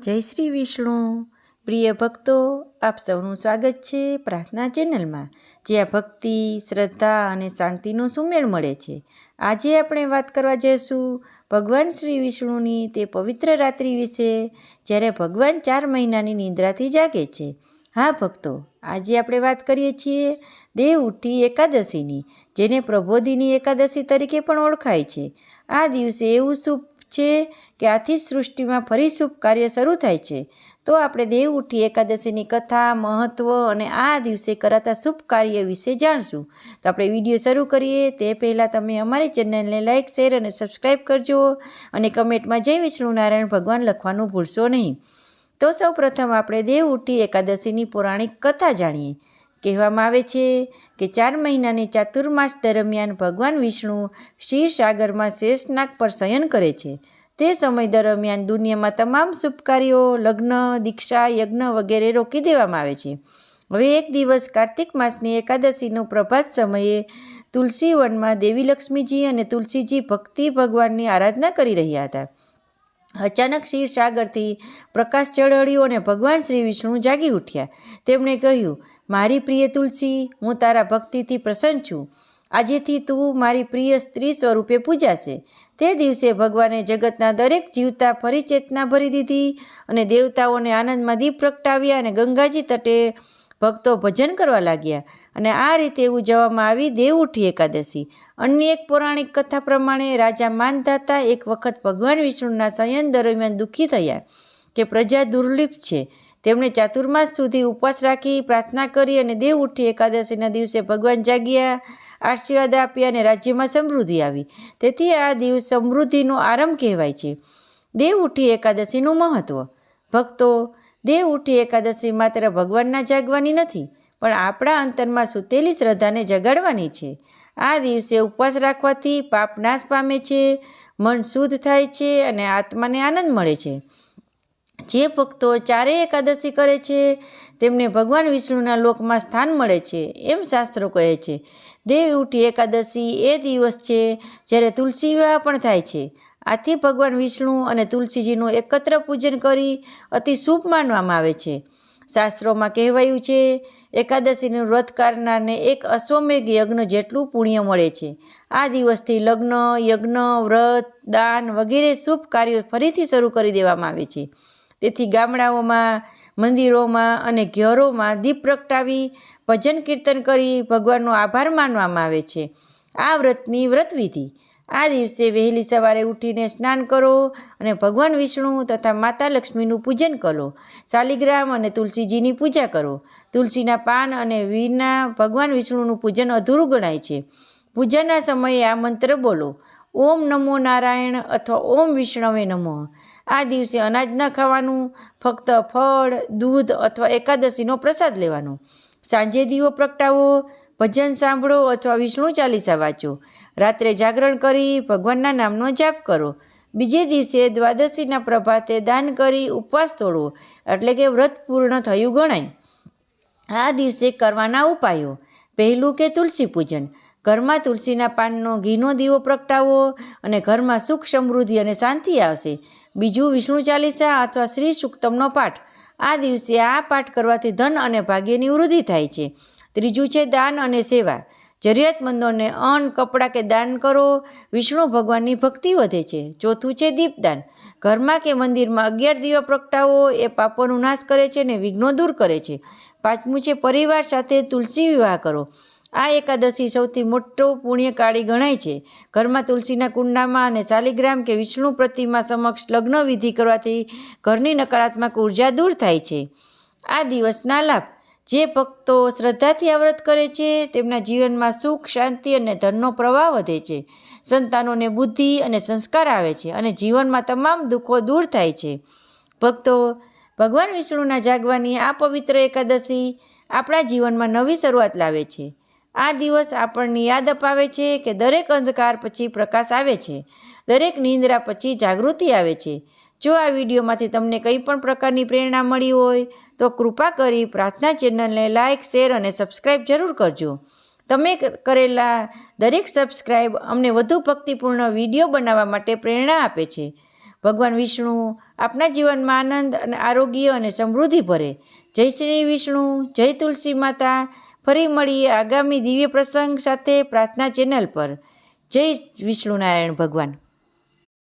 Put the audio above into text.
જય શ્રી વિષ્ણુ। પ્રિય ભક્તો, આપ સૌનું સ્વાગત છે પ્રાર્થના ચેનલમાં, જ્યાં ભક્તિ, શ્રદ્ધા અને શાંતિનો સુમેળ મળે છે। આજે આપણે વાત કરવા જઈશું ભગવાન શ્રી વિષ્ણુની તે પવિત્ર રાત્રિ વિશે, જ્યારે ભગવાન 4 મહિનાની નિંદ્રાથી જાગે છે। હા ભક્તો, આજે આપણે વાત કરીએ છીએ દેવઉઠી એકાદશીની, જેને પ્રબોધિની એકાદશી તરીકે પણ ઓળખાય છે। આ દિવસે એવું શુભ છે કે આથી જ સૃષ્ટિમાં ફરી શુભ કાર્ય શરૂ થાય છે। તો આપણે દેવઉઠી એકાદશીની કથા, મહત્વ અને આ દિવસે કરાતા શુભ કાર્ય વિશે જાણશું। તો આપણે વિડીયો શરૂ કરીએ તે પહેલાં તમે અમારી ચેનલને લાઇક, શેર અને સબસ્ક્રાઈબ કરજો, અને કમેન્ટમાં જય વિષ્ણુ નારાયણ ભગવાન લખવાનું ભૂલશો નહીં। તો સૌ પ્રથમ આપણે દેવઉઠી એકાદશીની પૌરાણિક કથા જાણીએ। કહેવામાં આવે છે કે 4 મહિનાની ચાતુર્માસ દરમિયાન ભગવાન વિષ્ણુ ક્ષીરસાગરમાં શેષનાગ પર શયન કરે છે। તે સમય દરમિયાન દુનિયામાં તમામ શુભ કાર્યો, લગ્ન, દીક્ષા, યજ્ઞ વગેરે રોકી દેવામાં આવે છે। હવે એક દિવસ કાર્તિક માસની એકાદશીનો પ્રભાત સમયે તુલસી વનમાં દેવી લક્ષ્મીજી અને તુલસીજી ભક્તિ ભગવાનની આરાધના કરી રહ્યા હતા। અચાનક ક્ષીરસાગરથી પ્રકાશ ઝળહળ્યો અને ભગવાન શ્રી વિષ્ણુ જાગી ઉઠ્યા। તેમણે કહ્યું, મારી પ્રિય તુલસી, હું તારા ભક્તિથી પ્રસન્ન છું। આજેથી તું મારી પ્રિય સ્ત્રી સ્વરૂપે પૂજાશે। તે દિવસે ભગવાને જગતના દરેક જીવતા ફરી ચેતના ભરી દીધી, અને દેવતાઓને આનંદમાં દીપ પ્રગટાવ્યા, અને ગંગાજી તટે ભક્તો ભજન કરવા લાગ્યા, અને આ રીતે ઉજવવામાં આવી દેવઉઠી એકાદશી। અન્ય એક પૌરાણિક કથા પ્રમાણે રાજા માનધાતા એક વખત ભગવાન વિષ્ણુના શયન દરમિયાન દુઃખી થયા કે પ્રજા દુર્લભ છે। તેમણે ચાતુર્માસ સુધી ઉપવાસ રાખી પ્રાર્થના કરી, અને દેવઉઠી એકાદશીના દિવસે ભગવાન જાગ્યા, આશીર્વાદ આપ્યા, અને રાજ્યમાં સમૃદ્ધિ આવી। તેથી આ દિવસ સમૃદ્ધિનો આરંભ કહેવાય છે। દેવઉઠી એકાદશીનું મહત્વ। ભક્તો, દેવઉઠી એકાદશી માત્ર ભગવાનના જાગવાની નથી, પણ આપણા અંતરમાં સૂતેલી શ્રદ્ધાને જગાડવાની છે। આ દિવસે ઉપવાસ રાખવાથી પાપ નાશ પામે છે, મન શુદ્ધ થાય છે, અને આત્માને આનંદ મળે છે। જે ભક્તો 4 એકાદશી કરે છે તેમને ભગવાન વિષ્ણુના લોકમાં સ્થાન મળે છે, એમ શાસ્ત્રો કહે છે। દેવઉઠી એકાદશી એ દિવસ છે જ્યારે તુલસી વિવાહ પણ થાય છે। આથી ભગવાન વિષ્ણુ અને તુલસીજીનું એકત્ર પૂજન કરી અતિ શુભ માનવામાં આવે છે। શાસ્ત્રોમાં કહેવાયું છે, એકાદશીનું વ્રત કરનારને એક અશ્વમેઘ યજ્ઞ જેટલું પુણ્ય મળે છે। આ દિવસથી લગ્ન, યજ્ઞ, વ્રત, દાન વગેરે શુભ કાર્યો ફરીથી શરૂ કરી દેવામાં આવે છે। તેથી ગામડાઓમાં, મંદિરોમાં અને ઘરોમાં દીપ પ્રગટાવી ભજન કીર્તન કરી ભગવાનનો આભાર માનવામાં આવે છે। આ વ્રતની વ્રતવિધિ। આ દિવસે વહેલી સવારે ઉઠીને સ્નાન કરો અને ભગવાન વિષ્ણુ તથા માતા લક્ષ્મીનું પૂજન કરો। શાલિગ્રામ અને તુલસીજીની પૂજા કરો। તુલસીના પાન અને વિના ભગવાન વિષ્ણુનું પૂજન અધૂરું ગણાય છે। પૂજાના સમયે આ મંત્ર બોલો, ઓમ નમો નારાયણ અથવા ઓમ વિષ્ણવે નમઃ। આ દિવસે અનાજ ન ખાવાનું, ફક્ત ફળ, દૂધ અથવા એકાદશીનો પ્રસાદ લેવાનો। સાંજે દીવો પ્રગટાવો, ભજન સાંભળો અથવા વિષ્ણુ ચાલીસા વાંચો। રાત્રે જાગરણ કરી ભગવાનના નામનો જાપ કરો। બીજે દિવસે દ્વાદશીના પ્રભાતે દાન કરી ઉપવાસ તોડવો, એટલે કે વ્રત પૂર્ણ થયું ગણાય। આ દિવસે કરવાના ઉપાયો। પહેલું કે તુલસી પૂજન। ઘરમાં તુલસીના પાનનો ઘીનો દીવો પ્રગટાવો અને ઘરમાં સુખ, સમૃદ્ધિ અને શાંતિ આવશે। બીજું, વિષ્ણુ ચાલીસા અથવા શ્રી સૂક્તમનો પાઠ। આ દિવસે આ પાઠ કરવાથી ધન અને ભાગ્યની વૃદ્ધિ થાય છે। ત્રીજું છે દાન અને સેવા। જરૂરિયાતમંદોને અન્ન, કપડાં કે દાન કરો, વિષ્ણુ ભગવાનની ભક્તિ વધે છે। ચોથું છે દીપદાન। ઘરમાં કે મંદિરમાં 11 દીવા પ્રગટાવો, એ પાપોનો નાશ કરે છે અને વિઘ્નો દૂર કરે છે। પાંચમું છે પરિવાર સાથે તુલસી વિવાહ કરો। આ એકાદશી સૌથી મોટો પુણ્યકાળી ગણાય છે। ઘરમાં તુલસીના કુંડામાં અને શાલિગ્રામ કે વિષ્ણુ પ્રતિમા સમક્ષ લગ્ન વિધિ કરવાથી ઘરની નકારાત્મક ઉર્જા દૂર થાય છે। આ દિવસના લાભ। જે ભક્તો શ્રદ્ધાથી આ વ્રત કરે છે તેમના જીવનમાં સુખ, શાંતિ અને ધનનો પ્રવાહ વધે છે। સંતાનોને બુદ્ધિ અને સંસ્કાર આવે છે, અને જીવનમાં તમામ દુઃખો દૂર થાય છે। ભક્તો, ભગવાન વિષ્ણુના જાગવાની આ પવિત્ર એકાદશી આપણા જીવનમાં નવી શરૂઆત લાવે છે। આ દિવસ આપણને યાદ અપાવે છે કે દરેક અંધકાર પછી પ્રકાશ આવે છે, દરેક નિંદ્રા પછી જાગૃતિ આવે છે। જો આ વિડીયોમાંથી તમને કંઈ પણ પ્રકારની પ્રેરણા મળી હોય તો કૃપા કરી પ્રાર્થના ચેનલને લાઇક, શેર અને સબસ્ક્રાઈબ જરૂર કરજો। તમે કરેલા દરેક સબસ્ક્રાઈબ અમને વધુ ભક્તિપૂર્ણ વિડીયો બનાવવા માટે પ્રેરણા આપે છે। ભગવાન વિષ્ણુ આપના જીવનમાં આનંદ અને આરોગ્ય અને સમૃદ્ધિ ભરે. જય શ્રી વિષ્ણુ, જય તુલસી માતા. ફરી મળીએ આગામી દિવ્ય પ્રસંગ સાથે પ્રાર્થના ચેનલ પર. જય વિષ્ણુ નારાયણ ભગવાન.